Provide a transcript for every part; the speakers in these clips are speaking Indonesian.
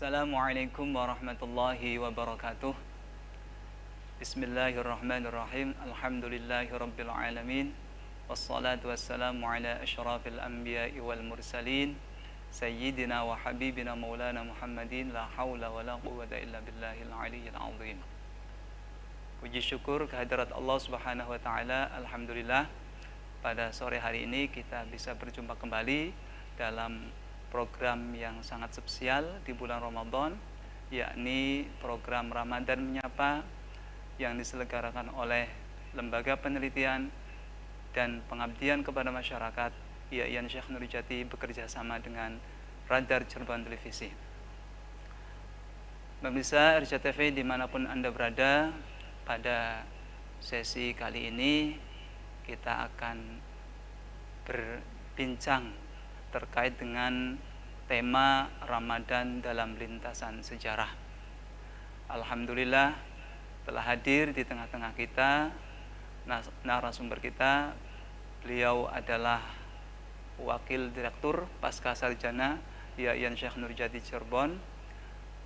Assalamualaikum warahmatullahi wabarakatuh. Bismillahirrahmanirrahim. Alhamdulillahirabbil alamin. Wassalatu wassalamu ala asyrafil anbiya'i wal mursalin sayyidina wa habibina maulana Muhammadin la haula wala quwwata illa billahil aliyyil azim. Puji syukur kehadirat Allah Subhanahu wa taala. Alhamdulillah pada sore hari ini kita bisa berjumpa kembali dalam program yang sangat spesial di bulan Ramadan, yakni program Ramadan Menyapa yang diselenggarakan oleh Lembaga Penelitian dan Pengabdian kepada Masyarakat Yayan Syekh Nurjati bekerja sama dengan Radar Cirebon Televisi. Pemirsa RCTV dimanapun Anda berada, pada sesi kali ini kita akan berbincang terkait dengan tema Ramadan dalam lintasan sejarah. Alhamdulillah telah hadir di tengah-tengah kita narasumber kita. Beliau adalah Wakil Direktur Pasca Sarjana Yayan Syekh Nurjati Cirebon,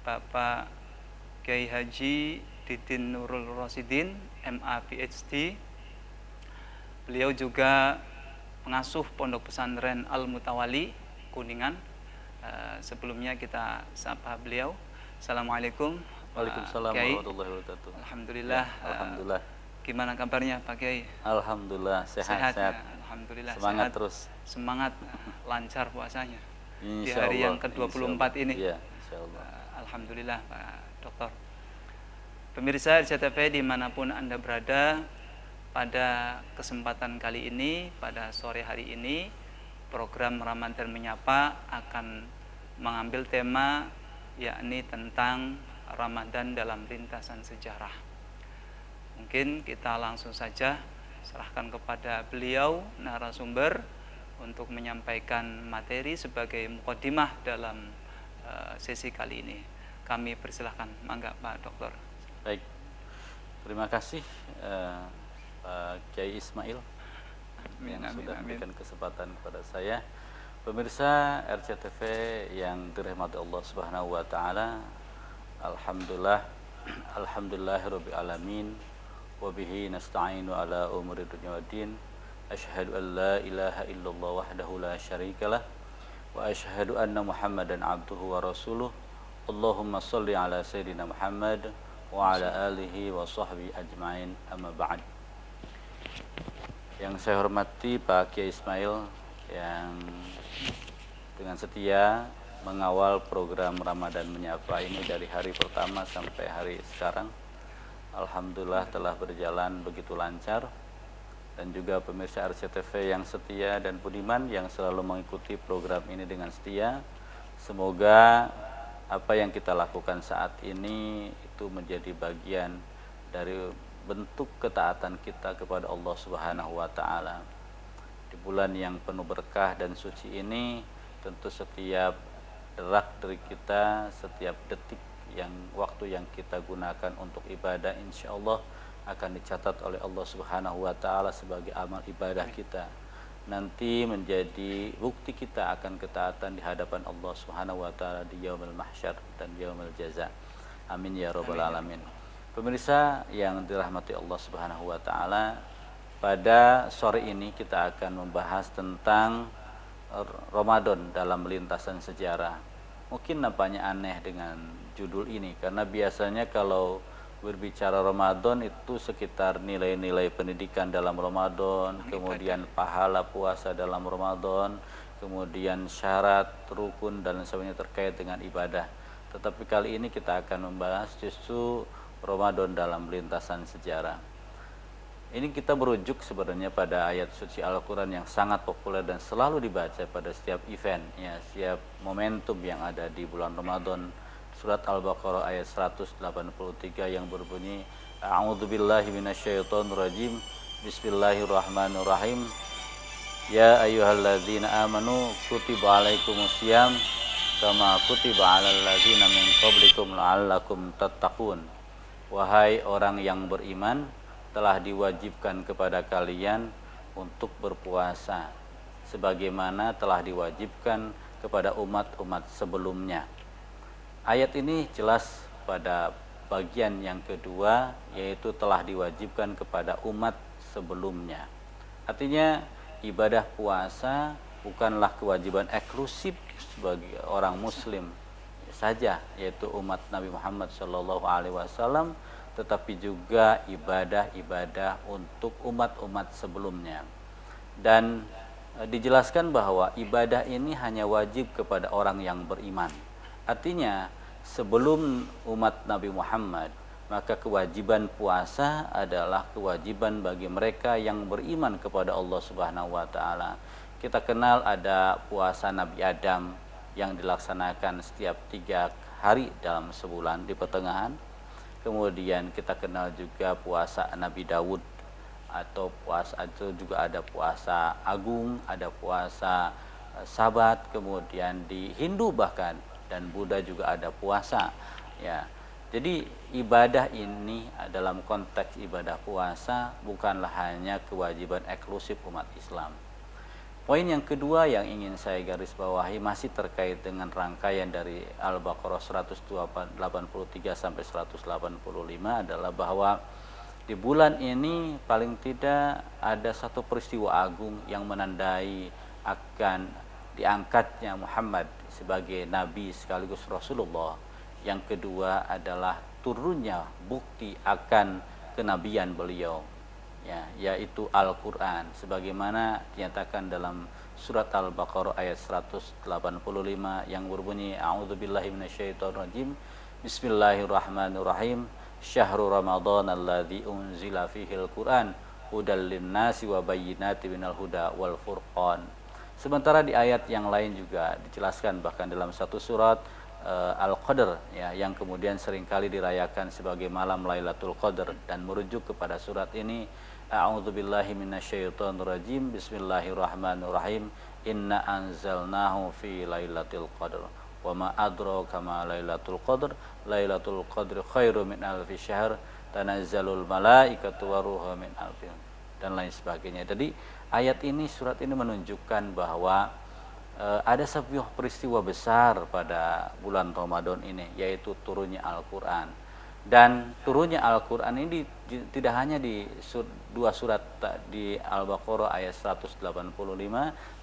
Bapak Kiai Haji Didin Nurul Rosidin, MA PhD. Beliau juga pengasuh Pondok Pesantren Al-Mutawali Kuningan. Sebelumnya kita sapa beliau. Assalamualaikum. Waalaikumsalam warahmatullahi wabarakatuh. Alhamdulillah. Ya, alhamdulillah. Gimana kabarnya Pak Kiai? Alhamdulillah sehat. Ya, alhamdulillah semangat sehat. Terus. Semangat, lancar puasanya. Di Insya hari Allah, yang ke-24 ini. Ya, insyaallah. Alhamdulillah Pak Dokter. Pemirsa RCTV dimanapun Anda berada, pada kesempatan kali ini, pada sore hari ini, program Ramadan Menyapa akan mengambil tema yakni tentang Ramadan dalam lintasan sejarah. Mungkin kita langsung saja serahkan kepada beliau narasumber untuk menyampaikan materi sebagai mukadimah dalam sesi kali ini. Kami persilahkan, mangga Pak Dokter. Baik, terima kasih Pak Kiai Ismail yang sudah memberikan kesempatan kepada saya. Pemirsa RCTV yang dirahmati Allah Subhanahu wa taala, alhamdulillah, alhamdulillahirabbil alamin, wa bihi nasta'inu ala umuri dunya waddin. Asyhadu an la ilaha illallah wahdahu la syarikalah wa asyhadu anna Muhammadan abduhu wa rasuluh. Allahumma shalli ala sayyidina Muhammad wa ala alihi wa sahbihi ajmain, amma ba'd. Yang saya hormati Pak Kiai Ismail yang dengan setia mengawal program Ramadan Menyapa ini dari hari pertama sampai hari sekarang. Alhamdulillah telah berjalan begitu lancar. Dan juga pemirsa RCTV yang setia dan budiman yang selalu mengikuti program ini dengan setia. Semoga apa yang kita lakukan saat ini itu menjadi bagian dari bentuk ketaatan kita kepada Allah Subhanahu wa taala. Di bulan yang penuh berkah dan suci ini, tentu setiap derak dari kita, setiap detik waktu yang kita gunakan untuk ibadah, insya Allah akan dicatat oleh Allah Subhanahu wa taala sebagai amal ibadah kita. Nanti menjadi bukti kita akan ketaatan di hadapan Allah Subhanahu wa taala di yaumil mahsyar dan yaumil jaza. Amin ya rabbal alamin. Pemirsa yang dirahmati Allah Subhanahu wa taala, pada sore ini kita akan membahas tentang Ramadan dalam lintasan sejarah. Mungkin nampaknya aneh dengan judul ini karena biasanya kalau berbicara Ramadan itu sekitar nilai-nilai pendidikan dalam Ramadan, kemudian pahala puasa dalam Ramadan, kemudian syarat, rukun dan sebagainya terkait dengan ibadah. Tetapi kali ini kita akan membahas justru Ramadan dalam lintasan sejarah. Ini kita merujuk sebenarnya pada ayat suci Al-Quran yang sangat populer dan selalu dibaca pada setiap event, ya, setiap momentum yang ada di bulan Ramadan. Surat Al-Baqarah ayat 183 yang berbunyi, A'udzubillahi minasyaitonirrajim, Bismillahirrahmanirrahim. Ya ayyuhalladzina amanu kutiba alaikumusiyam kama kutiba alal ladzina min qablikum la'allakum tattaqun. Wahai orang yang beriman, telah diwajibkan kepada kalian untuk berpuasa sebagaimana telah diwajibkan kepada umat-umat sebelumnya, ayat ini jelas pada bagian yang kedua, yaitu telah diwajibkan kepada umat sebelumnya. Artinya ibadah puasa bukanlah kewajiban eksklusif bagi orang muslim saja, yaitu umat Nabi Muhammad SAW, tetapi juga ibadah-ibadah untuk umat-umat sebelumnya. Dan dijelaskan bahwa ibadah ini hanya wajib kepada orang yang beriman. Artinya sebelum umat Nabi Muhammad, maka kewajiban puasa adalah kewajiban bagi mereka yang beriman kepada Allah Subhanahu wa taala. Kita kenal ada puasa Nabi Adam yang dilaksanakan setiap 3 hari dalam sebulan di pertengahan. Kemudian kita kenal juga puasa Nabi Daud, atau puasa itu juga ada puasa agung, ada puasa Sabat, kemudian di Hindu bahkan dan Buddha juga ada puasa, ya. Jadi ibadah ini dalam konteks ibadah puasa bukanlah hanya kewajiban eksklusif umat Islam. Poin yang kedua yang ingin saya garis bawahi masih terkait dengan rangkaian dari Al-Baqarah 183 sampai 185 adalah bahwa di bulan ini paling tidak ada satu peristiwa agung yang menandai akan diangkatnya Muhammad sebagai nabi sekaligus Rasulullah. Yang kedua adalah turunnya bukti akan kenabian beliau, ya, yaitu Al-Quran, sebagaimana dinyatakan dalam surat Al-Baqarah ayat 185 yang berbunyi, A'udzubillahi minasyaitonirrajim, Bismillahirrahmanirrahim, Syahrul Ramadan alladzi unzila fihil Quran hudal linnasi wa bayyinatin minal huda wal furqan. Sementara di ayat yang lain juga dijelaskan, bahkan dalam satu surat Al-Qadr, ya, yang kemudian seringkali dirayakan sebagai malam Lailatul Qadar, dan merujuk kepada surat ini, A'udzubillahi minasyaitonirrajim, Bismillahirrahmanirrahim, Inna anzalnahu fi Lailatul Qadr wa ma adraka ma Lailatul Qadr, Lailatul Qadri khairu min alfi syahr, tanazzalul malaikatu waruha min alfi, dan lain sebagainya. Jadi ayat ini, surat ini menunjukkan bahwa ada sebuah peristiwa besar pada bulan Ramadan ini, yaitu turunnya Al-Quran. Dan turunnya Al-Quran ini tidak hanya di dua surat, di Al-Baqarah ayat 185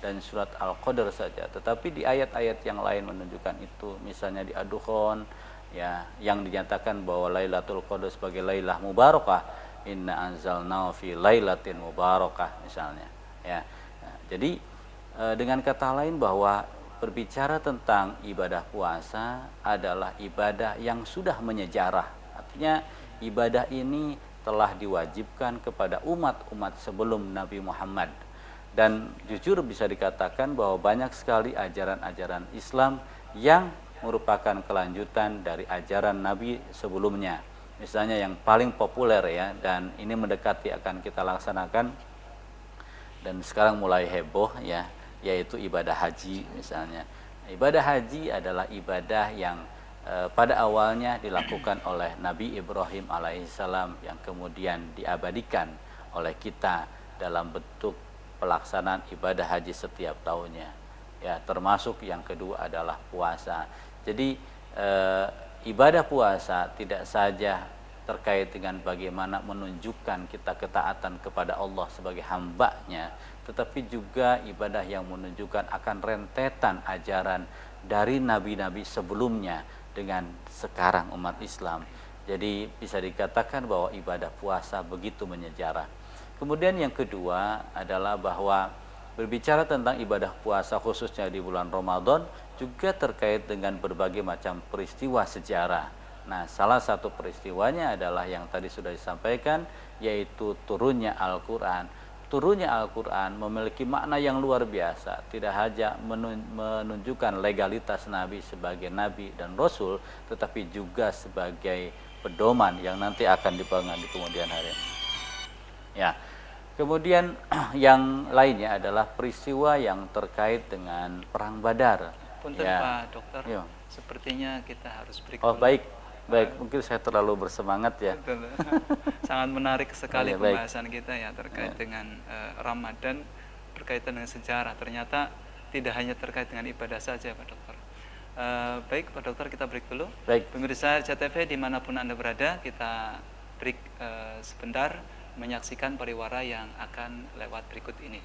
dan surat Al-Qadr saja, tetapi di ayat-ayat yang lain menunjukkan itu. Misalnya di Ad-Dukhan, ya, yang dinyatakan bahwa Lailatul Qadar sebagai Lailah Mubarakah, Inna anzalnahu fi Lailatin Mubarakah misalnya, ya. Nah, jadi dengan kata lain bahwa berbicara tentang ibadah puasa adalah ibadah yang sudah menyejarah. Artinya ibadah ini telah diwajibkan kepada umat-umat sebelum Nabi Muhammad. Dan jujur bisa dikatakan bahwa banyak sekali ajaran-ajaran Islam yang merupakan kelanjutan dari ajaran Nabi sebelumnya. Misalnya yang paling populer, ya, dan ini mendekati akan kita laksanakan dan sekarang mulai heboh, ya, yaitu ibadah haji misalnya. Ibadah haji adalah ibadah yang pada awalnya dilakukan oleh Nabi Ibrahim alaihissalam, yang kemudian diabadikan oleh kita dalam bentuk pelaksanaan ibadah haji setiap tahunnya, ya, termasuk yang kedua adalah puasa. Jadi ibadah puasa tidak saja terkait dengan bagaimana menunjukkan kita ketaatan kepada Allah sebagai hambanya, tetapi juga ibadah yang menunjukkan akan rentetan ajaran dari nabi-nabi sebelumnya dengan sekarang umat Islam. Jadi bisa dikatakan bahwa ibadah puasa begitu menyejarah. Kemudian yang kedua adalah bahwa berbicara tentang ibadah puasa khususnya di bulan Ramadan juga terkait dengan berbagai macam peristiwa sejarah. Nah, salah satu peristiwanya adalah yang tadi sudah disampaikan, yaitu turunnya Al-Quran. Turunnya Al-Quran memiliki makna yang luar biasa, tidak hanya menunjukkan legalitas Nabi sebagai Nabi dan Rasul, tetapi juga sebagai pedoman yang nanti akan dipegang di kemudian hari. Ya, kemudian yang lainnya adalah peristiwa yang terkait dengan Perang Badar. Punten, ya. Pak Dokter, Yo. Sepertinya kita harus break. Oh, baik. Baik, mungkin saya terlalu bersemangat, ya. Sangat menarik sekali ya, pembahasan kita, ya, terkait dengan Ramadan, berkaitan dengan sejarah. Ternyata tidak hanya terkait dengan ibadah saja, Pak Dokter. Baik Pak Dokter, kita break dulu. Baik. Pemirsa RCTV dimanapun Anda berada, kita break sebentar menyaksikan pariwara yang akan lewat berikut ini.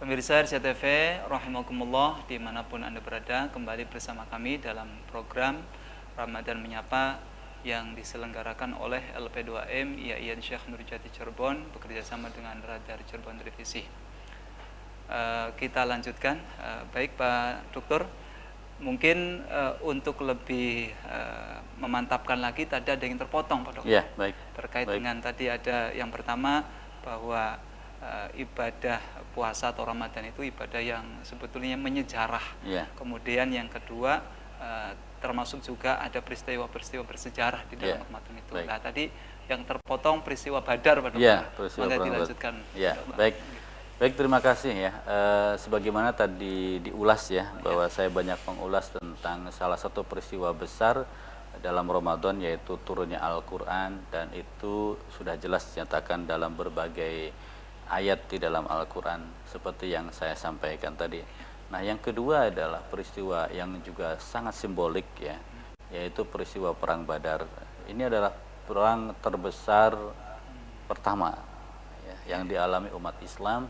Pemirsa RCTV rahimakumullah, dimanapun Anda berada, kembali bersama kami dalam program Ramadan Menyapa yang diselenggarakan oleh LP2M IAIN Syekh Nurjati Cirebon bekerjasama dengan Radar Cirebon Televisi. Kita lanjutkan. Baik Pak Dokter, mungkin untuk lebih memantapkan lagi, tadi ada yang terpotong Pak Dokter. Ya, baik. Terkait baik. dengan tadi ada yang pertama bahwa ibadah puasa atau Ramadan itu ibadah yang sebetulnya menyejarah. Ya. Kemudian yang kedua, termasuk juga ada peristiwa-peristiwa bersejarah di dalam Ramadan itu. Baik. Nah, tadi yang terpotong peristiwa Badar, Pak Dokter. Ya, peristiwa Maka Perang dilanjutkan. Ya, baik. Baik, terima kasih ya. Sebagaimana tadi diulas ya, bahwa saya banyak mengulas tentang salah satu peristiwa besar dalam Ramadan, yaitu turunnya Al-Quran, dan itu sudah jelas dinyatakan dalam berbagai ayat di dalam Al-Quran seperti yang saya sampaikan tadi. Nah, yang kedua adalah peristiwa yang juga sangat simbolik ya, yaitu peristiwa Perang Badar. Ini adalah perang terbesar pertama ya, yang dialami umat Islam,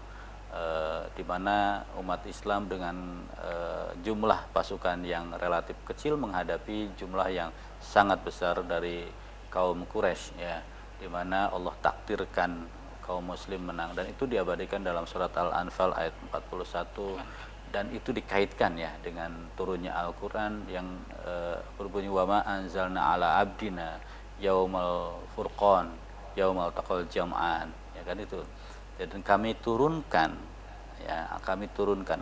di mana umat Islam dengan jumlah pasukan yang relatif kecil menghadapi jumlah yang sangat besar dari kaum Quraisy ya, di mana Allah takdirkan kaum muslim menang, dan itu diabadikan dalam surat Al-Anfal ayat 41, dan itu dikaitkan ya dengan turunnya Al-Quran yang berbunyi wa ma anzalna ala abdina yaumal furqan yaumal taqal jam'an, ya kan itu. Dan kami turunkan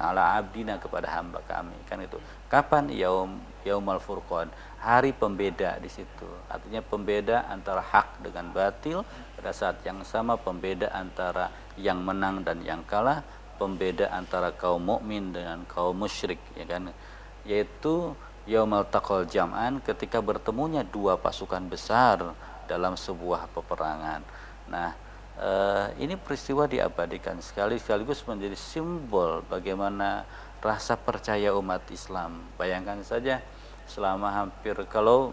ala abdina, kepada hamba kami, kan itu. Kapan? Yaumal furqan, hari pembeda di situ. Artinya pembeda antara hak dengan batil. Pada saat yang sama pembeda antara yang menang dan yang kalah, pembeda antara kaum mukmin dengan kaum musyrik, ya kan. Yaitu yaumal taqal jam'an, ketika bertemunya dua pasukan besar dalam sebuah peperangan. Nah, ini peristiwa diabadikan sekaligus menjadi simbol bagaimana rasa percaya umat Islam. Bayangkan saja, selama hampir, kalau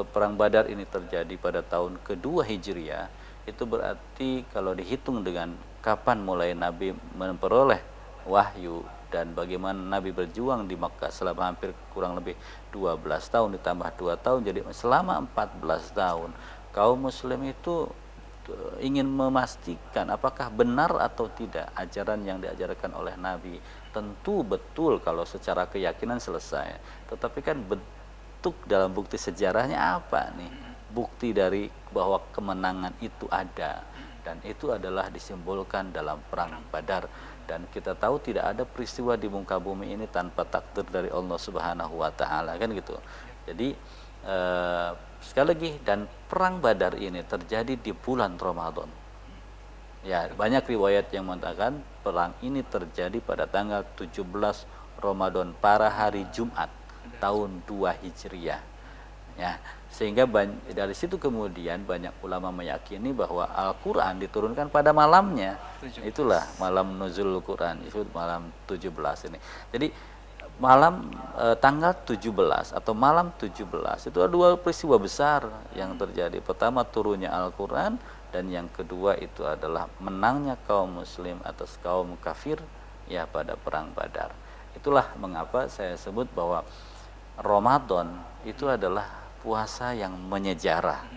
Perang Badar ini terjadi pada tahun kedua Hijriah, itu berarti kalau dihitung dengan kapan mulai Nabi memperoleh wahyu dan bagaimana Nabi berjuang di Makkah selama hampir kurang lebih 12 tahun ditambah 2 tahun, jadi selama 14 tahun kaum muslim itu ingin memastikan apakah benar atau tidak ajaran yang diajarkan oleh Nabi. Tentu betul kalau secara keyakinan selesai, tetapi kan bentuk dalam bukti sejarahnya apa nih? Bukti dari bahwa kemenangan itu ada, dan itu adalah disimbolkan dalam Perang Badar. Dan kita tahu tidak ada peristiwa di muka bumi ini tanpa takdir dari Allah Subhanahu wa Ta'ala, kan gitu. Jadi sekali lagi, dan Perang Badar ini terjadi di bulan Ramadan. Ya, banyak riwayat yang mengatakan perang ini terjadi pada tanggal 17 Ramadan, para hari Jumat tahun 2 Hijriah. Ya, sehingga dari situ kemudian banyak ulama meyakini bahwa Al-Quran diturunkan pada malamnya. Itulah malam nuzul Quran, itu malam 17 ini. Jadi malam tanggal 17 atau malam 17 itu ada dua peristiwa besar yang terjadi. Pertama, turunnya Al-Quran, dan yang kedua itu adalah menangnya kaum muslim atas kaum kafir ya pada Perang Badar. Itulah mengapa saya sebut bahwa Ramadan itu adalah puasa yang menyejarah.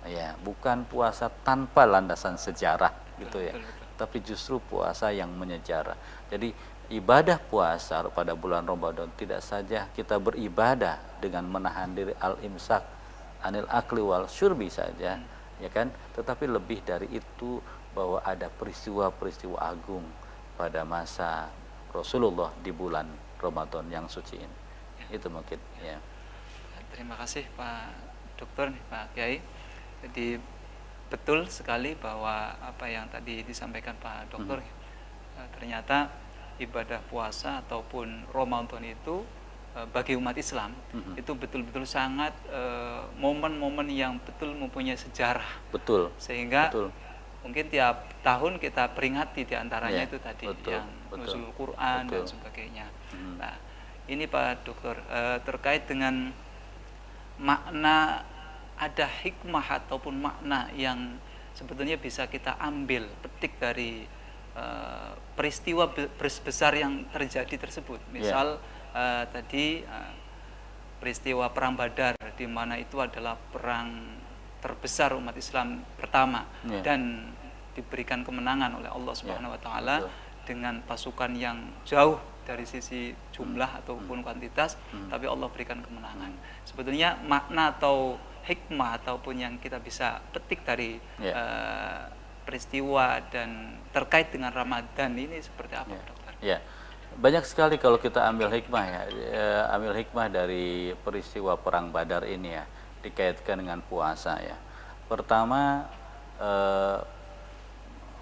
Ya, bukan puasa tanpa landasan sejarah gitu ya. Tapi justru puasa yang menyejarah. Jadi ibadah puasa pada bulan Ramadan tidak saja kita beribadah dengan menahan diri al-imsak anil akli wal syurbi saja, ya kan, tetapi lebih dari itu, bahwa ada peristiwa-peristiwa agung pada masa Rasulullah di bulan Ramadan yang suci ini. Itu mungkin ya. Terima kasih Pak Dokter, Pak Kiai. Jadi betul sekali bahwa apa yang tadi disampaikan Pak Dokter, ternyata ibadah puasa ataupun Ramadan itu bagi umat Islam itu betul-betul sangat momen-momen yang betul mempunyai sejarah. Betul. Sehingga betul. mungkin tiap tahun kita peringati diantaranya Ya, itu tadi betul, yang betul, nuzul Quran dan betul. sebagainya. Nah, ini Pak Dokter terkait dengan makna, ada hikmah ataupun makna yang sebetulnya bisa kita ambil petik dari peristiwa besar yang terjadi tersebut. Misal tadi peristiwa Perang Badar, di mana itu adalah perang terbesar umat Islam pertama dan diberikan kemenangan oleh Allah Subhanahu wa taala dengan pasukan yang jauh dari sisi jumlah ataupun kuantitas, tapi Allah berikan kemenangan. Sebetulnya makna atau hikmah ataupun yang kita bisa petik dari peristiwa dan terkait dengan Ramadan ini seperti apa, Dokter? Ya, banyak sekali kalau kita ambil hikmah ya, ambil hikmah dari peristiwa Perang Badar ini ya, dikaitkan dengan puasa ya. Pertama,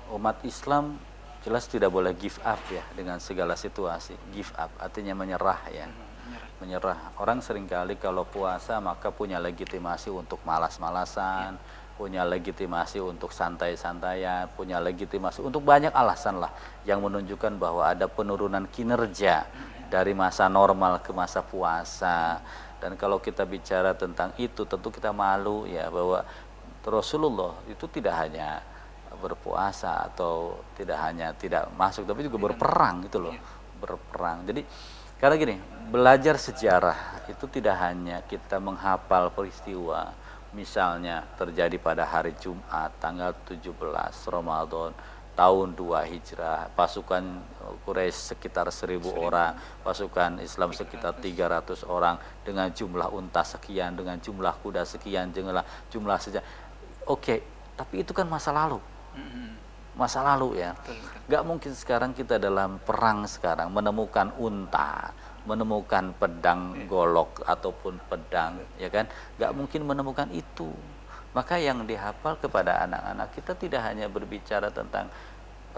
umat Islam jelas tidak boleh give up ya dengan segala situasi. Give up artinya menyerah ya. Menyerah. Orang seringkali kalau puasa maka punya legitimasi untuk malas-malasan, punya legitimasi untuk santai-santaian, punya legitimasi untuk banyak alasan lah yang menunjukkan bahwa ada penurunan kinerja dari masa normal ke masa puasa. Dan kalau kita bicara tentang itu tentu kita malu ya, bahwa Rasulullah itu tidak hanya berpuasa atau tidak hanya tidak masuk, tapi juga berperang gitu loh, berperang. Jadi karena gini, belajar sejarah itu tidak hanya kita menghafal peristiwa, misalnya terjadi pada hari Jumat tanggal 17 Ramadan tahun 2 Hijrah, pasukan Quraisy sekitar 1000 orang, pasukan Islam sekitar 300 orang dengan jumlah unta sekian, dengan jumlah kuda sekian, jumlah sekian. Oke, tapi itu kan masa lalu. Masa lalu ya. Gak mungkin sekarang kita dalam perang sekarang menemukan unta, menemukan pedang golok ataupun pedang, ya kan? Gak mungkin menemukan itu. Maka yang dihafal kepada anak-anak kita tidak hanya berbicara tentang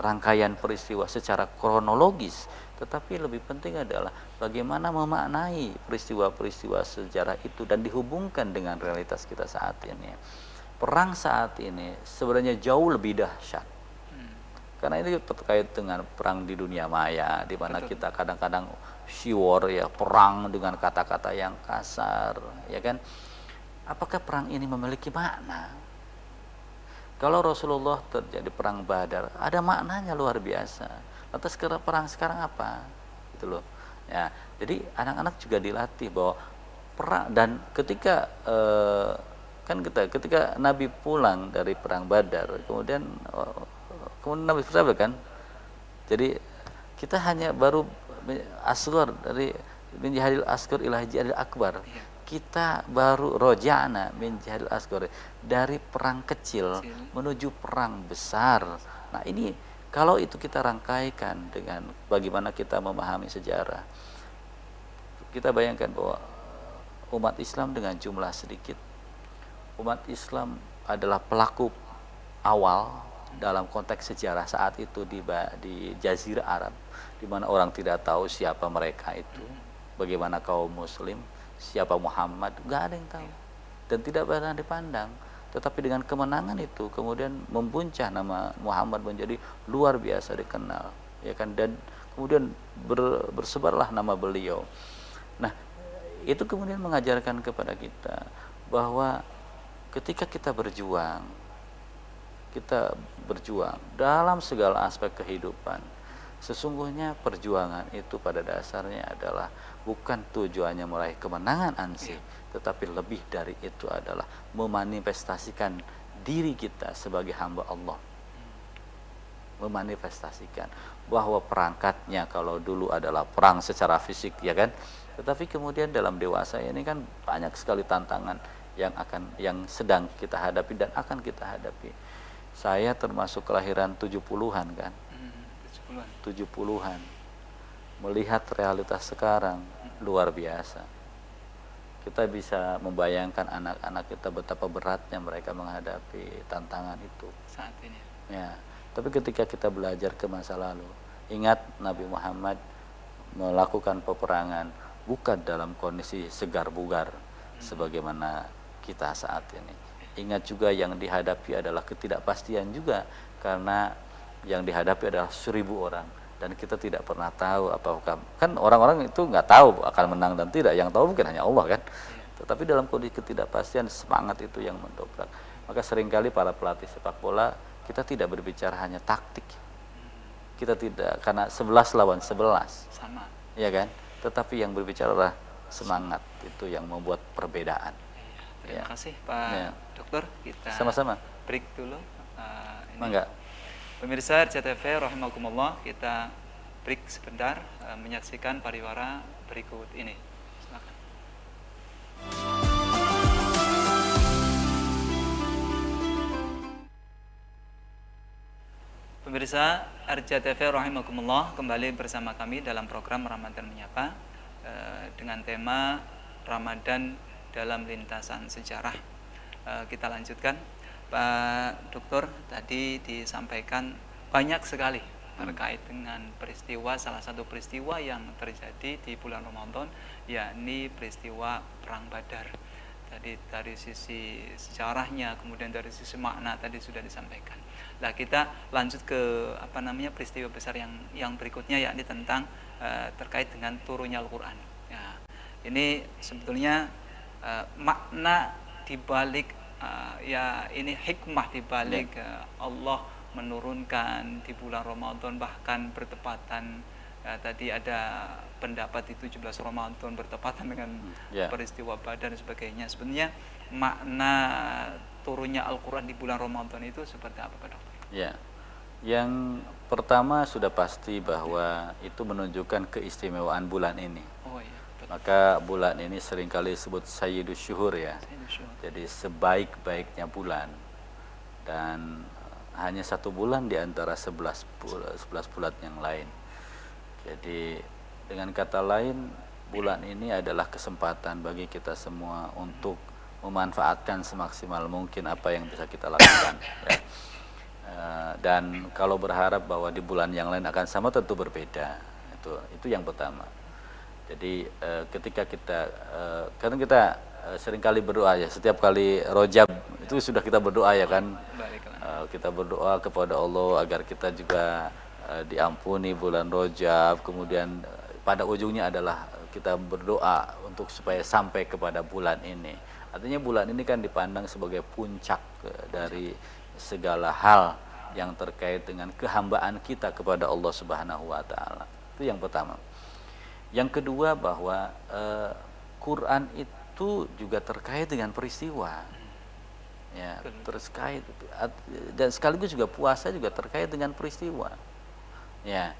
rangkaian peristiwa secara kronologis, tetapi lebih penting adalah bagaimana memaknai peristiwa-peristiwa sejarah itu dan dihubungkan dengan realitas kita saat ini. Perang saat ini sebenarnya jauh lebih dahsyat. Karena ini terkait dengan perang di dunia maya, di mana kita kadang-kadang war ya, perang dengan kata-kata yang kasar, ya kan? Apakah perang ini memiliki makna? Kalau Rasulullah terjadi perang Badar, ada maknanya luar biasa. Lantas perang sekarang apa? Gitu loh. Ya, jadi anak-anak juga dilatih bahwa perang, dan ketika kan ketika Nabi pulang dari perang Badar, kemudian Nabi bersabda kan, jadi kita hanya baru asghar dari min jihadil asghar ila jihadil akbar. Kita baru roja'na min jihadil asghar, dari perang kecil menuju perang besar. Nah, ini kalau itu kita rangkaikan dengan bagaimana kita memahami sejarah, kita bayangkan bahwa umat Islam dengan jumlah sedikit, umat Islam adalah pelaku awal dalam konteks sejarah saat itu di Jazirah Arab, di mana orang tidak tahu siapa mereka itu, bagaimana kaum Muslim, siapa Muhammad, nggak ada yang tahu dan tidak pernah dipandang. Tetapi dengan kemenangan itu kemudian membuncah nama Muhammad menjadi luar biasa dikenal, ya kan, dan kemudian bersebarlah nama beliau. Nah, itu kemudian mengajarkan kepada kita bahwa ketika kita berjuang dalam segala aspek kehidupan, sesungguhnya perjuangan itu pada dasarnya adalah bukan tujuannya meraih kemenangan ansih, tetapi lebih dari itu adalah memanifestasikan diri kita sebagai hamba Allah, memanifestasikan bahwa perangkatnya kalau dulu adalah perang secara fisik, ya kan, tetapi kemudian dalam dewasa ini kan banyak sekali tantangan yang sedang kita hadapi dan akan kita hadapi. Saya termasuk kelahiran 70-an kan, 70-an, melihat realitas sekarang luar biasa. Kita bisa membayangkan anak-anak kita betapa beratnya mereka menghadapi tantangan itu saat ini. Ya, tapi ketika kita belajar ke masa lalu, ingat Nabi Muhammad melakukan peperangan bukan dalam kondisi segar bugar sebagaimana kita saat ini. Ingat juga yang dihadapi adalah ketidakpastian juga, karena yang dihadapi adalah 1.000 orang dan kita tidak pernah tahu apakah, kan orang-orang itu nggak tahu akan menang dan tidak, yang tahu mungkin hanya Allah kan. Tetapi dalam kondisi ketidakpastian, semangat itu yang mendobrak. Maka seringkali para pelatih sepak bola, kita tidak berbicara hanya taktik, kita tidak, karena 11 lawan 11 Sama. ya kan, tetapi yang berbicara adalah semangat, itu yang membuat perbedaan. Terima kasih Pak Dokter. Kita sama-sama break dulu. Mangga. Pemirsa RCTV rahimakumullah, kita break sebentar menyaksikan pariwara berikut ini. Silakan. Pemirsa RCTV rahimakumullah, kembali bersama kami dalam program Ramadan Menyapa dengan tema Ramadan dalam lintasan sejarah. Kita lanjutkan. Pak Dokter, tadi disampaikan banyak sekali terkait dengan peristiwa, salah satu peristiwa yang terjadi di bulan Ramadan, yakni peristiwa Perang Badar. Tadi dari sisi sejarahnya, kemudian dari sisi makna tadi sudah disampaikan. Nah, kita lanjut ke peristiwa besar yang berikutnya, yakni tentang terkait dengan turunnya Al-Qur'an. Ya, ini sebetulnya makna dibalik ini hikmah dibalik Allah menurunkan di bulan Ramadan, bahkan bertepatan tadi ada pendapat di 17 Ramadan bertepatan dengan peristiwa Badar dan sebagainya. Sebenarnya makna turunnya Al-Quran di bulan Ramadan itu seperti apa Pak Dokter? Ya, yang pertama sudah pasti bahwa itu menunjukkan keistimewaan bulan ini. Oh iya, betul. Maka bulan ini seringkali disebut Sayyidus Syuhur ya. Jadi sebaik-baiknya bulan, dan hanya 1 bulan di antara 11 bulan yang lain. Jadi dengan kata lain, bulan ini adalah kesempatan bagi kita semua untuk memanfaatkan semaksimal mungkin apa yang bisa kita lakukan ya. Dan kalau berharap bahwa di bulan yang lain akan sama, tentu berbeda. Itu yang pertama. Jadi ketika kita karena kita seringkali berdoa ya, setiap kali Rajab itu sudah kita berdoa ya kan. Kita berdoa kepada Allah agar kita juga diampuni bulan Rajab. Kemudian pada ujungnya adalah kita berdoa untuk supaya sampai kepada bulan ini. Artinya bulan ini kan dipandang sebagai puncak dari segala hal yang terkait dengan kehambaan kita kepada Allah Subhanahu wa taala. Itu yang pertama. Yang kedua, bahwa Quran itu juga terkait dengan peristiwa. Ya, terkait, dan sekaligus juga puasa juga terkait dengan peristiwa. Ya,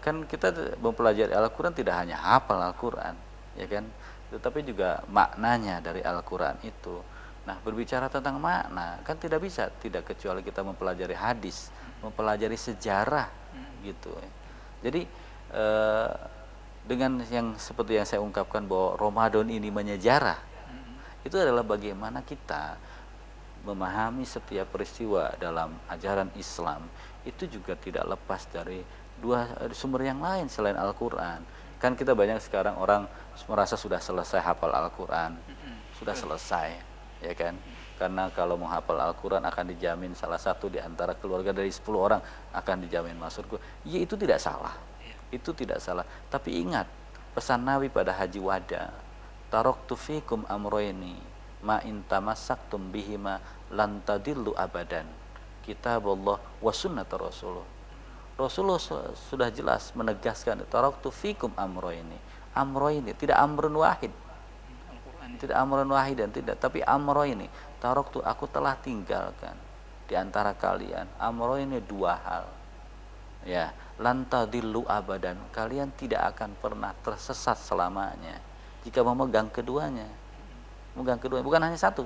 kan kita mempelajari Al-Quran tidak hanya hafal Al-Quran, ya kan, tetapi juga maknanya dari Al-Quran itu. Nah, berbicara tentang makna kan tidak bisa tidak kecuali kita mempelajari hadis, mempelajari sejarah, gitu. Jadi dengan yang seperti yang saya ungkapkan bahwa Ramadan ini menyejarah, itu adalah bagaimana kita memahami setiap peristiwa dalam ajaran Islam itu juga tidak lepas dari dua sumber yang lain selain Al-Quran. Kan kita banyak sekarang orang merasa sudah selesai hafal Al-Quran, sudah selesai, ya kan? Karena kalau menghafal Al-Quran akan dijamin salah satu di antara keluarga dari 10 orang akan dijamin masuk surga. Ya, itu tidak salah. Itu tidak salah. Tapi ingat pesan Nabi pada Haji Wada, taraktu fikum amroini ma in tamassaktum bihima lan tadillu abadan, kitabullah wa sunnata rasulullah. Rasulullah sudah jelas menegaskan taraktu fikum amroini. Amroini tidak amrun wahid. Tidak amrun wahid dan tidak, tapi amroini. Taraktu, aku telah tinggalkan di antara kalian amroini, 2 hal. Ya, lan tadillu abadan, kalian tidak akan pernah tersesat selamanya jika memegang keduanya. Memegang keduanya, bukan hanya satu.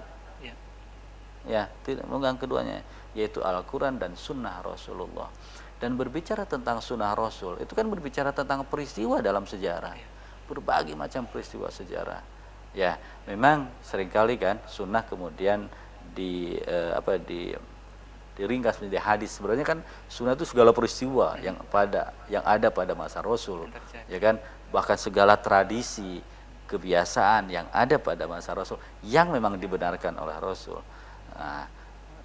Ya, tidak, memegang keduanya, yaitu Al-Quran dan Sunnah Rasulullah. Dan berbicara tentang Sunnah Rasul, itu kan berbicara tentang peristiwa dalam sejarah, berbagai macam peristiwa sejarah. Ya, memang seringkali kan Sunnah kemudian diringkas menjadi hadis. Sebenarnya kan Sunnah itu segala peristiwa yang ada pada masa Rasul, ya kan, bahkan segala tradisi, kebiasaan yang ada pada masa Rasul yang memang dibenarkan oleh Rasul. Nah,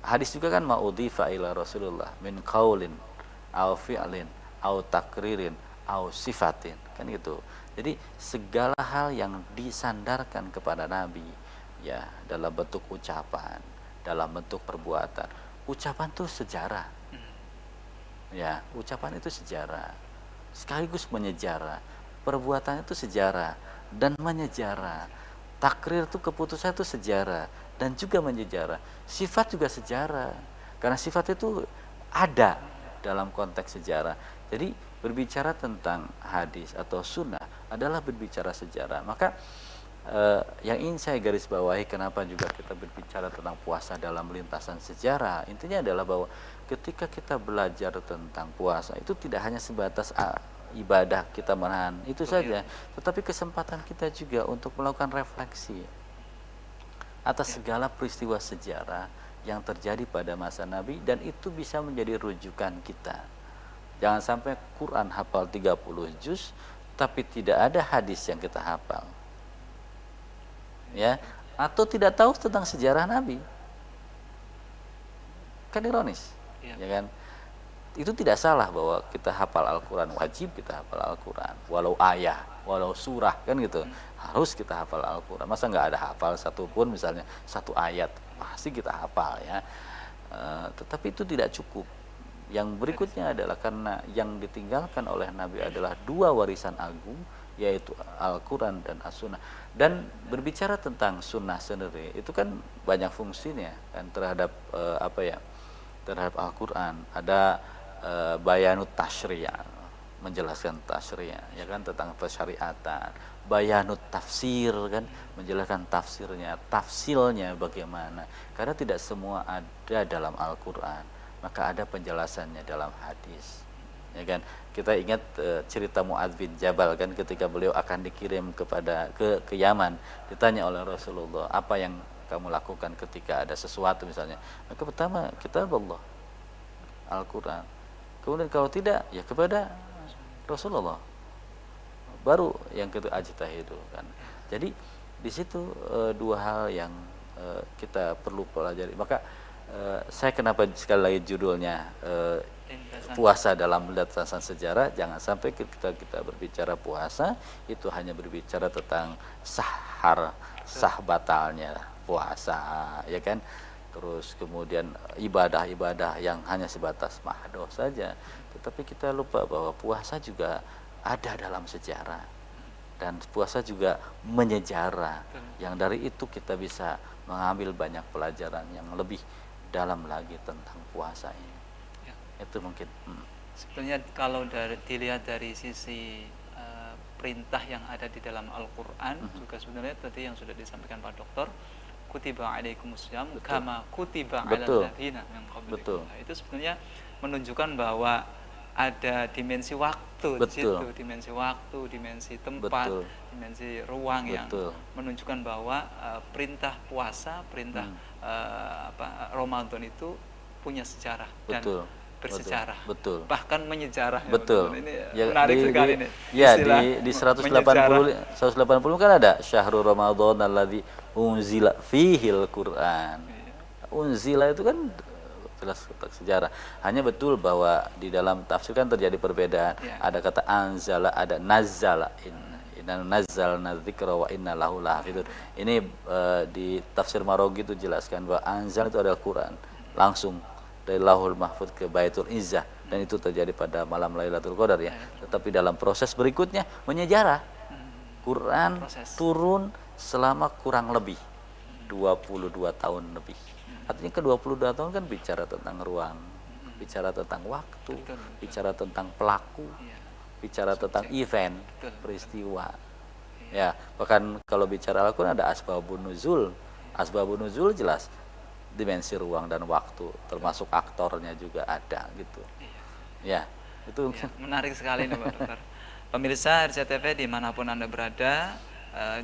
Hadis juga kan ma'udhifa ila Rasulullah min qaulin au fi'lin au takririn au sifatin, kan gitu. Jadi segala hal yang disandarkan kepada Nabi, ya, dalam bentuk ucapan, dalam bentuk perbuatan. Ucapan itu sejarah. Ya, ucapan itu sejarah. Sekaligus menyejarah. Perbuatan itu sejarah dan menyejarah. Takrir itu, keputusan itu sejarah dan juga menyejarah. Sifat juga sejarah. Karena sifat itu ada dalam konteks sejarah. Jadi berbicara tentang hadis atau sunnah adalah berbicara sejarah. Maka yang ingin saya garis bawahi kenapa juga kita berbicara tentang puasa dalam lintasan sejarah, intinya adalah bahwa ketika kita belajar tentang puasa itu tidak hanya sebatas ibadah kita menahan itu saja, tetapi kesempatan kita juga untuk melakukan refleksi atas segala peristiwa sejarah yang terjadi pada masa Nabi, dan itu bisa menjadi rujukan kita. Jangan sampai Quran hafal 30 juz tapi tidak ada hadis yang kita hafal, ya, atau tidak tahu tentang sejarah Nabi. Kan ironis, ya kan? Itu tidak salah bahwa kita hafal Al-Quran, wajib kita hafal Al-Quran, walau ayah, walau surah, kan gitu. Harus kita hafal Al-Quran. Masa nggak ada hafal satupun, misalnya satu ayat, pasti kita hafal, ya. Tetapi itu tidak cukup. Yang berikutnya adalah karena yang ditinggalkan oleh Nabi adalah dua warisan agung, yaitu Al-Quran dan As-Sunnah. Dan berbicara tentang sunnah sendiri, itu kan banyak fungsinya kan terhadap terhadap Al-Quran. Ada bayanut tasyri'ah, menjelaskan tasyri'ah, ya kan, tentang persyariatan. Bayanut tafsir, kan, menjelaskan tafsirnya, tafsilnya bagaimana. Karena tidak semua ada dalam Al-Quran, maka ada penjelasannya dalam hadis, ya kan. Kita ingat cerita Mu'adz bin Jabal, kan, ketika beliau akan dikirim ke Yaman, ditanya oleh Rasulullah, apa yang kamu lakukan ketika ada sesuatu misalnya. Maka pertama, kitab Allah, Al-Quran. Kemudian kalau tidak, ya kepada Rasulullah. Baru yang kedua ajtahidu, kan. Jadi di situ dua hal yang kita perlu pelajari. Maka saya kenapa sekali lagi judulnya puasa dalam lintasan sejarah. Jangan sampai kita berbicara puasa itu hanya berbicara tentang sah batalnya puasa, ya kan. Terus kemudian ibadah-ibadah yang hanya sebatas mahdoh saja. Tetapi kita lupa bahwa puasa juga ada dalam sejarah, dan puasa juga menyejarah. Yang dari itu kita bisa mengambil banyak pelajaran yang lebih dalam lagi tentang puasa ini, ya. Itu mungkin Sebenarnya kalau dilihat dari sisi perintah yang ada di dalam Al-Quran, juga sebenarnya tadi yang sudah disampaikan Pak Dokter, kutiba alaikumussyam kama kutiba alal ladzina min qablikum. Itu sebenarnya menunjukkan bahwa ada dimensi waktu di situ, dimensi waktu, dimensi tempat, dimensi ruang yang menunjukkan bahwa perintah puasa, perintah Ramadan itu punya sejarah dan bersejarah, bahkan menyejarah. Ini ya, menarik sekali ini. Ya, di 180 kan ada Syahrul Ramadan alladzi unzila fihil Quran. Unzila itu kan jelas sejarah. Hanya betul bahwa di dalam tafsir kan terjadi perbedaan. Ada kata anzala, ada nazala. Inna nazzalna dzikra wa inna lahu lahafidun. Ini di tafsir Marogi itu jelaskan bahwa anzal itu adalah Quran, langsung dari Lauhul Mahfuz ke Baitul Izzah, dan itu terjadi pada malam Lailatul Qadar, ya. Tetapi dalam proses berikutnya menyejarah. Quran turun selama kurang lebih 22 tahun lebih. Artinya ke 22 tahun kan bicara tentang ruang, bicara tentang waktu, bicara tentang pelaku, bicara tentang event, peristiwa. Ya, bahkan kalau bicara Al-Quran ada asbabun nuzul. Asbabun nuzul jelas dimensi ruang dan waktu, termasuk aktornya juga ada, gitu. Ya, itu menarik sekali nih Pak Dokter. Pemirsa RCTV dimanapun Anda berada,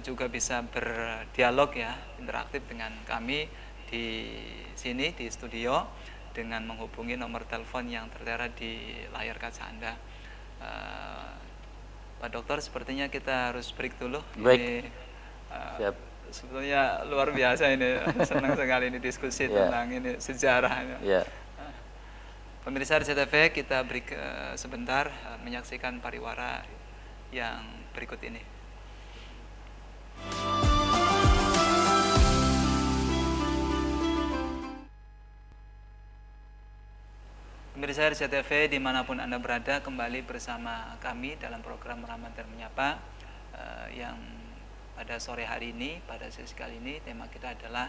juga bisa berdialog, ya, interaktif dengan kami di sini di studio dengan menghubungi nomor telepon yang tertera di layar kaca Anda. Pak Dokter, sepertinya kita harus break dulu. Baik. Ini, siap. sebetulnya luar biasa ini. Senang sekali ini diskusi Ya. tentang ini sejarah. Ya. Pemirsa RCTV, kita sebentar menyaksikan pariwara yang berikut ini. Pemirsa RCTV dimanapun Anda berada, kembali bersama kami dalam program Ramadan Menyapa yang pada sore hari ini, pada sesi kali ini tema kita adalah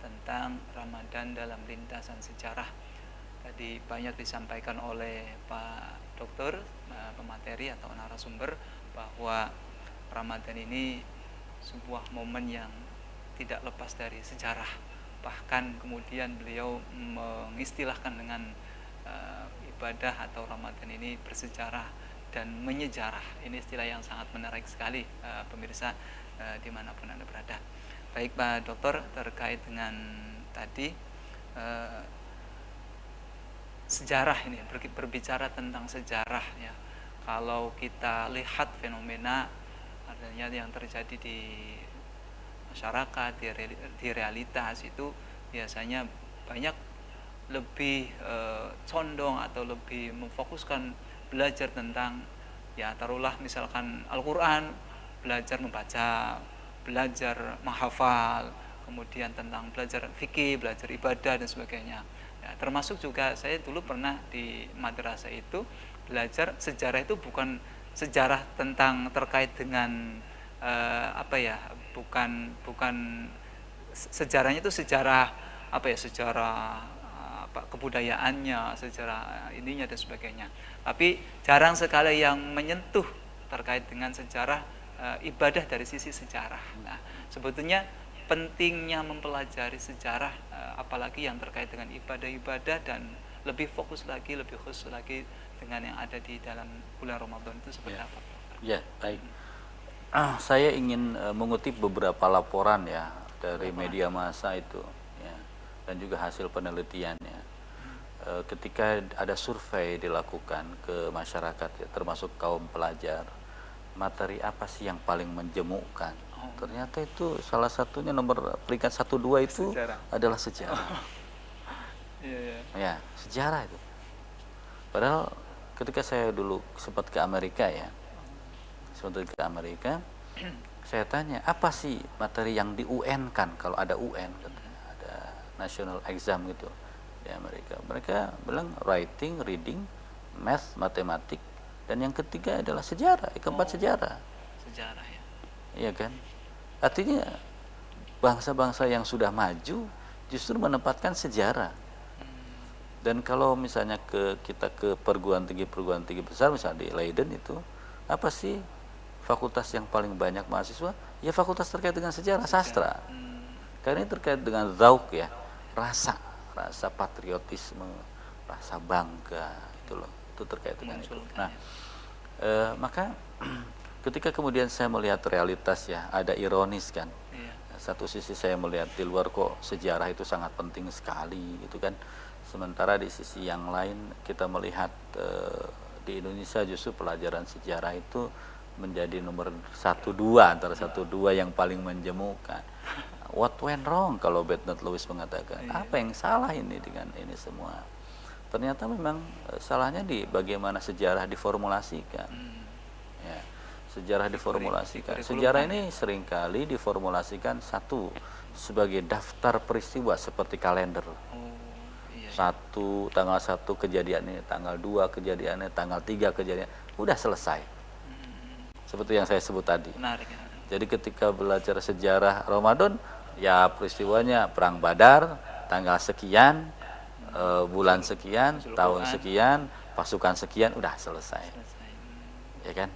tentang Ramadan dalam lintasan sejarah. Tadi banyak disampaikan oleh Pak Dokter, pemateri atau narasumber, bahwa Ramadan ini sebuah momen yang tidak lepas dari sejarah. Bahkan kemudian beliau mengistilahkan dengan ibadah atau Ramadan ini bersejarah dan menyejarah. Ini istilah yang sangat menarik sekali, pemirsa dimanapun Anda berada. Baik Pak Dokter, terkait dengan tadi sejarah ini, berbicara tentang sejarah ya. Kalau kita lihat fenomena adanya yang terjadi di masyarakat, di realitas itu biasanya banyak lebih condong atau lebih memfokuskan belajar tentang, ya taruhlah misalkan Al-Quran, belajar membaca, belajar menghafal, kemudian tentang belajar fikih, belajar ibadah dan sebagainya ya, termasuk juga saya dulu pernah di madrasah itu belajar sejarah. Itu bukan sejarah tentang terkait dengan bukan sejarahnya itu sejarah sejarah kebudayaannya, sejarah ininya dan sebagainya. Tapi jarang sekali yang menyentuh terkait dengan sejarah ibadah dari sisi sejarah. Nah, sebetulnya pentingnya mempelajari sejarah, apalagi yang terkait dengan ibadah-ibadah, dan lebih fokus lagi, lebih khusus lagi dengan yang ada di dalam bulan Ramadan itu seperti apa? Ya, baik. Saya ingin mengutip beberapa laporan ya dari media massa itu, ya, dan juga hasil penelitiannya. Ketika ada survei dilakukan ke masyarakat, ya, termasuk kaum pelajar, materi apa sih yang paling menjemukkan? Ternyata itu salah satunya nomor peringkat 1-2 itu sejarah. Adalah sejarah. Ya, sejarah itu. Padahal ketika saya dulu sempat ke Amerika ya, saya tanya apa sih materi yang di UN kan, kalau ada UN katanya, ada national exam gitu di Amerika. Mereka bilang writing, reading, math, matematik, dan yang ketiga adalah sejarah, keempat sejarah. Sejarah ya. Iya kan? Artinya bangsa-bangsa yang sudah maju justru menempatkan sejarah. Dan kalau misalnya kita ke perguruan tinggi besar, misalnya di Leiden itu, apa sih fakultas yang paling banyak mahasiswa? Ya fakultas terkait dengan sejarah, sastra. Karena ini terkait dengan zauk ya, rasa patriotisme, rasa bangga, itu loh, itu terkait dengan itu. Nah, maka ketika kemudian saya melihat realitas ya, ada ironis kan. Satu sisi saya melihat di luar kok sejarah itu sangat penting sekali gitu kan. Sementara di sisi yang lain kita melihat di Indonesia justru pelajaran sejarah itu menjadi nomor 1-2 antara 1-2 yang paling menjemukkan. What went wrong kalau Bernard Lewis mengatakan? Apa yang salah ini dengan ini semua? Ternyata memang salahnya di bagaimana sejarah diformulasikan. Ya, sejarah diformulasikan. Sejarah ini seringkali diformulasikan sebagai daftar peristiwa seperti kalender. Tanggal 1 kejadian ini, tanggal 2 kejadiannya, tanggal 3 kejadian, udah selesai. Seperti yang saya sebut tadi. Menarik. Jadi ketika belajar sejarah Ramadan, ya peristiwanya Perang Badar, tanggal sekian, bulan sekian, tahun sekian, pasukan sekian, udah selesai. Ya kan?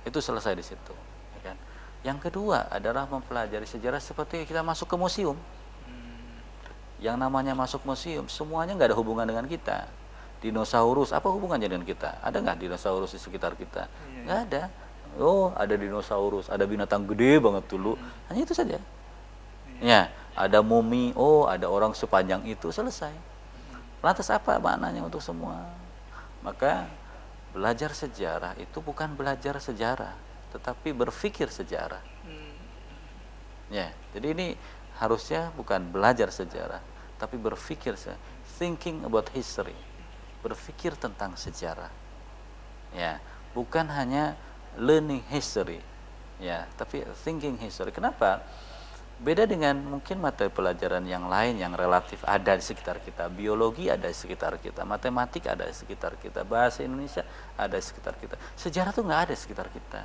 Itu selesai di situ. Ya kan? Yang kedua adalah mempelajari sejarah seperti kita masuk ke museum. Yang namanya masuk museum, semuanya nggak ada hubungan dengan kita. Dinosaurus, apa hubungannya dengan kita? Ada nggak dinosaurus di sekitar kita? Nggak ada. Oh, ada dinosaurus, ada binatang gede banget dulu. Hanya itu saja. Ya, ada mumi, oh ada orang sepanjang itu, selesai. Lantas apa maknanya untuk semua? Maka belajar sejarah itu bukan belajar sejarah, tetapi berpikir sejarah. Ya, jadi ini harusnya bukan belajar sejarah, tapi berpikir thinking about history, berpikir tentang sejarah. Ya, bukan hanya learning history, ya, tapi thinking history. Kenapa? Beda dengan mungkin materi pelajaran yang lain yang relatif ada di sekitar kita. Biologi ada di sekitar kita, matematik ada di sekitar kita, bahasa Indonesia ada di sekitar kita. Sejarah tuh nggak ada di sekitar kita.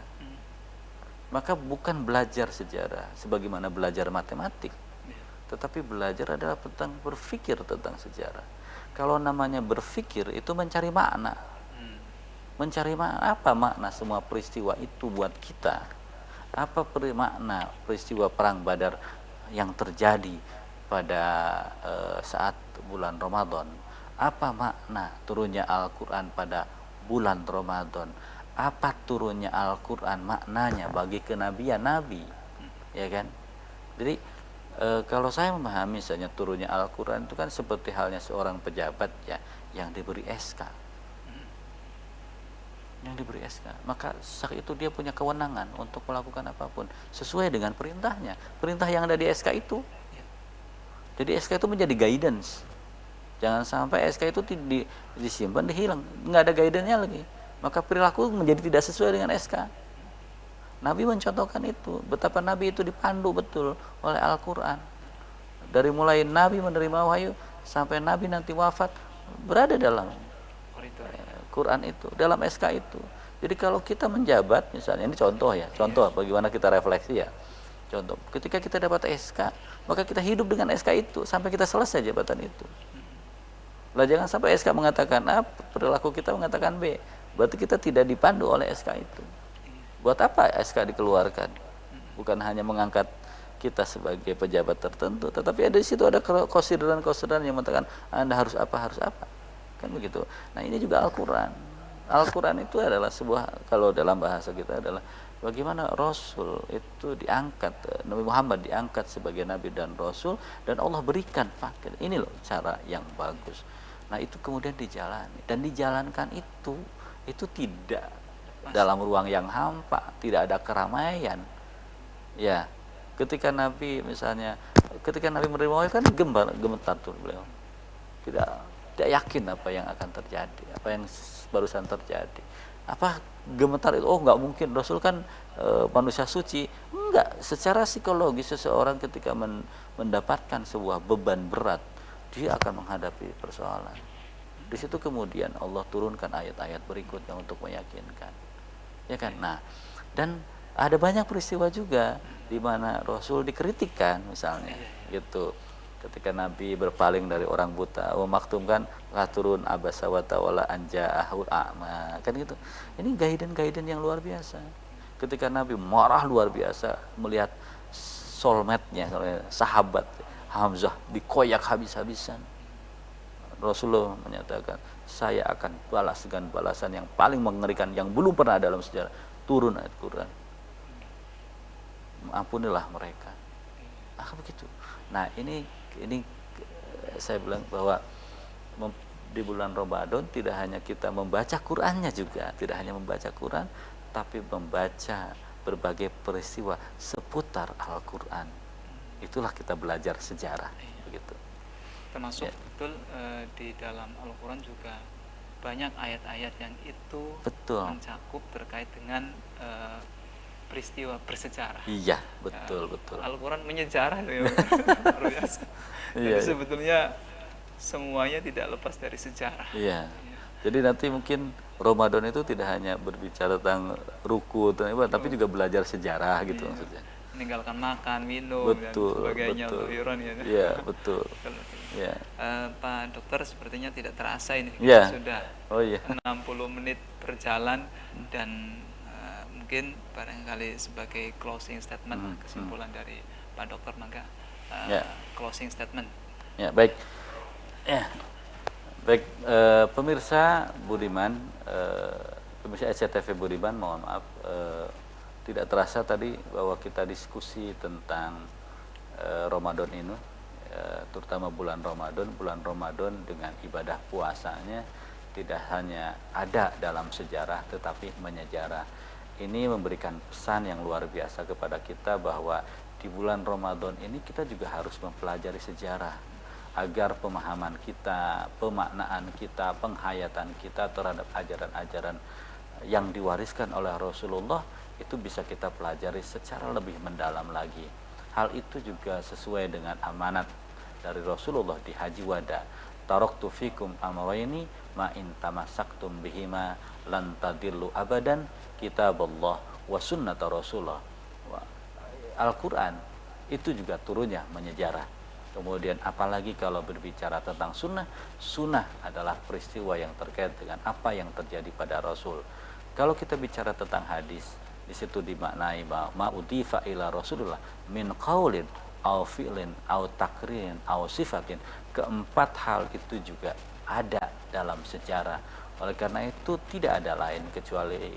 Maka bukan belajar sejarah sebagaimana belajar matematik, tetapi belajar adalah tentang berpikir tentang sejarah. Kalau namanya berpikir itu mencari makna. Mencari makna, apa makna semua peristiwa itu buat kita? Apa makna peristiwa Perang Badar yang terjadi pada saat bulan Ramadan? Apa makna turunnya Al-Quran pada bulan Ramadan? Apa turunnya Al-Quran maknanya bagi kenabian Nabi? Ya kan? Jadi kalau saya memahami misalnya turunnya Al-Quran itu kan seperti halnya seorang pejabat ya yang diberi SK. Yang diberi SK, maka saat itu dia punya kewenangan untuk melakukan apapun sesuai dengan perintahnya, perintah yang ada di SK itu. Jadi SK itu menjadi guidance. Jangan sampai SK itu disimpan, dihilang, nggak ada guidance-nya lagi, maka perilaku menjadi tidak sesuai dengan SK. Nabi mencontohkan itu, betapa Nabi itu dipandu betul oleh Al-Quran. Dari mulai Nabi menerima wahyu sampai Nabi nanti wafat berada dalam Quran itu, dalam SK itu. Jadi kalau kita menjabat misalnya, ini contoh ya, contoh bagaimana kita refleksi ya. Contoh, ketika kita dapat SK, maka kita hidup dengan SK itu sampai kita selesai jabatan itu. Lah jangan sampai SK mengatakan A, perilaku kita mengatakan B, berarti kita tidak dipandu oleh SK itu. Buat apa SK dikeluarkan? Bukan hanya mengangkat kita sebagai pejabat tertentu, tetapi ada di situ ada konsideran-konsideran yang mengatakan Anda harus apa, harus apa. Kan begitu. Nah, ini juga Al-Quran. Al-Quran itu adalah sebuah, kalau dalam bahasa kita adalah bagaimana Rasul itu diangkat, Nabi Muhammad diangkat sebagai Nabi dan Rasul, dan Allah berikan paket. Ini loh cara yang bagus. Nah, itu kemudian dijalani, dan dijalankan itu tidak dalam ruang yang hampa, tidak ada keramaian. Ya, ketika Nabi misalnya, ketika Nabi menerima wahyu kan gemetar tuh beliau. Tidak yakin apa yang akan terjadi, apa yang barusan terjadi. Apa gemetar itu? Oh, nggak mungkin, Rasul kan manusia suci. Enggak, secara psikologis seseorang ketika mendapatkan sebuah beban berat, dia akan menghadapi persoalan. Di situ kemudian Allah turunkan ayat-ayat berikutnya untuk meyakinkan. Ya kan? Nah, dan ada banyak peristiwa juga di mana Rasul dikritikkan misalnya, gitu. Ketika Nabi berpaling dari orang buta, memaktumkan turun abasa wa tawalla anja'ahul a'ma, kan gitu. Ini guidance yang luar biasa. Ketika Nabi marah luar biasa melihat soulmate-nya, sahabat Hamzah dikoyak habis-habisan, Rasulullah menyatakan, saya akan balas dengan balasan yang paling mengerikan yang belum pernah dalam sejarah. Turun ayat Quran, ampunilah mereka. Nah, begitu. Nah, ini saya bilang bahwa di bulan Ramadan tidak hanya kita membaca Qur'annya juga, tidak hanya membaca Quran, tapi membaca berbagai peristiwa seputar Al-Quran. Itulah kita belajar sejarah, begitu. Termasuk betul di dalam Al-Quran juga banyak ayat-ayat yang itu mencakup terkait dengan peristiwa bersejarah. Iya, betul. Al-Quran menyejarah ya, luar biasa. Jadi sebetulnya semuanya tidak lepas dari sejarah. Iya. Jadi nanti mungkin Ramadan itu tidak hanya berbicara tentang ruku, tapi juga belajar sejarah gitu maksudnya. Meninggalkan makan, minum, dan sebagainya untuk Iran ya. Iya, betul. Ya. Pak Dokter, sepertinya tidak terasa ini kita sudah 60 menit berjalan, dan mungkin barangkali sebagai closing statement, kesimpulan dari Pak Dokter, maka closing statement. Ya, baik. Ya, baik, pemirsa Budiman, pemirsa SCTV Budiman, mohon maaf, tidak terasa tadi bahwa kita diskusi tentang Ramadan ini, terutama bulan Ramadan dengan ibadah puasanya tidak hanya ada dalam sejarah, tetapi menyejarah. Ini memberikan pesan yang luar biasa kepada kita bahwa di bulan Ramadan ini kita juga harus mempelajari sejarah agar pemahaman kita, pemaknaan kita, penghayatan kita terhadap ajaran-ajaran yang diwariskan oleh Rasulullah itu bisa kita pelajari secara lebih mendalam lagi. Hal itu juga sesuai dengan amanat dari Rasulullah di Haji Wada. Taraktu fikum amrayni ma in tamassaktum bihima lan tadillu abadan, kitaballah wa sunnata Rasulullah. Al-Quran itu juga turunnya menyejarah. Kemudian apalagi kalau berbicara tentang sunnah, sunnah adalah peristiwa yang terkait dengan apa yang terjadi pada Rasul. Kalau kita bicara tentang hadis, di situ dimaknai bahwa ma'udifa ila Rasulullah min qaulin au fi'lin au takririn au sifatin. Keempat hal itu juga ada dalam sejarah. Oleh karena itu tidak ada lain kecuali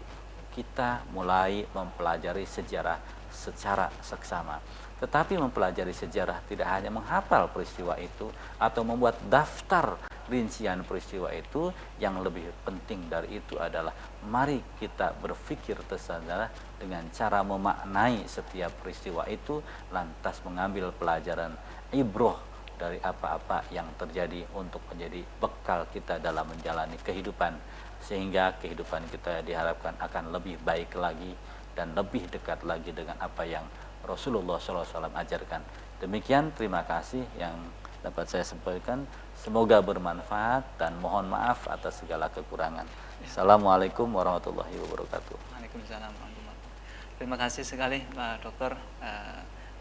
kita mulai mempelajari sejarah secara seksama. Tetapi mempelajari sejarah tidak hanya menghafal peristiwa itu atau membuat daftar rincian peristiwa itu. Yang lebih penting dari itu adalah mari kita berpikir tersadar dengan cara memaknai setiap peristiwa itu, lantas mengambil pelajaran ibroh dari apa-apa yang terjadi untuk menjadi bekal kita dalam menjalani kehidupan, sehingga kehidupan kita diharapkan akan lebih baik lagi dan lebih dekat lagi dengan apa yang Rasulullah SAW ajarkan. Demikian, terima kasih yang dapat saya sampaikan. Semoga bermanfaat dan mohon maaf atas segala kekurangan. Assalamualaikum warahmatullahi wabarakatuh. Waalaikumsalam warahmatullahi wabarakatuh. Terima kasih sekali Pak Dokter.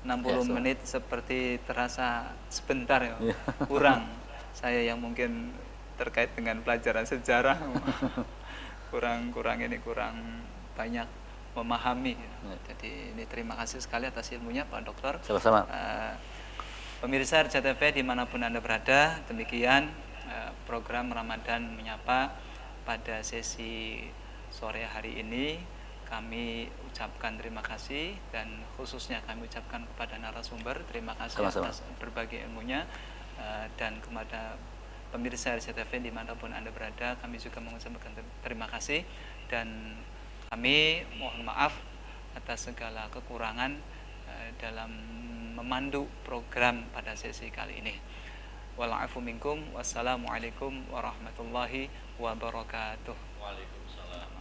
60 menit seperti terasa sebentar ya. Kurang saya yang mungkin terkait dengan pelajaran sejarah kurang banyak memahami. Jadi ini terima kasih sekali atas ilmunya Pak Dokter. Sama-sama. Pemirsa RCTV dimanapun Anda berada, demikian program Ramadan Menyapa pada sesi sore hari ini. Kami ucapkan terima kasih, dan khususnya kami ucapkan kepada narasumber terima kasih atas berbagai ilmunya, dan kepada pemirsa RCTV dimanapun Anda berada, kami juga mengucapkan terima kasih, dan kami mohon maaf atas segala kekurangan dalam memandu program pada sesi kali ini. Wa'alaikum minkum, wassalamualaikum warahmatullahi wabarakatuh. Waalaikumsalam.